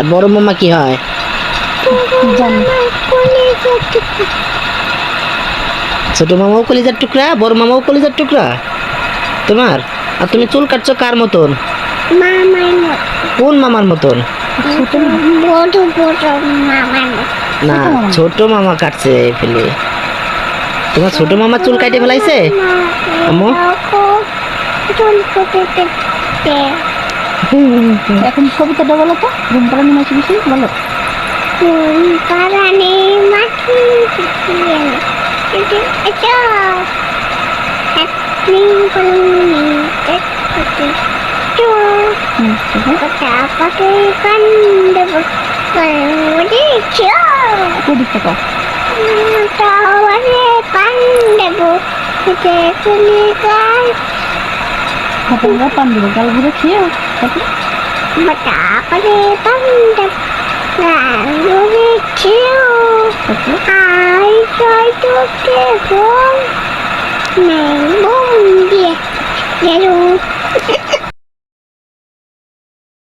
আর বড় মামা কি হয়? ছোট মামাও কলিজার টুকরা, বড় মামাও কলিজার টুকরা তোমার। আর তুমি চুল কাটছো কার মতন? কোন মামার মতন? না, ছোট মামা কাটছে ফেলে। তোমার ছোট মামা চুল কাটে ফেলাইছে আম্মু। এখন কবিতাটা বলো তো, ঘুম পাড়ানি মাছি বেশি বলো। কবিতাটা খাতাটা পান দেবো গাল ঘুরে খেয়েও Ai chơi trước kia không này bông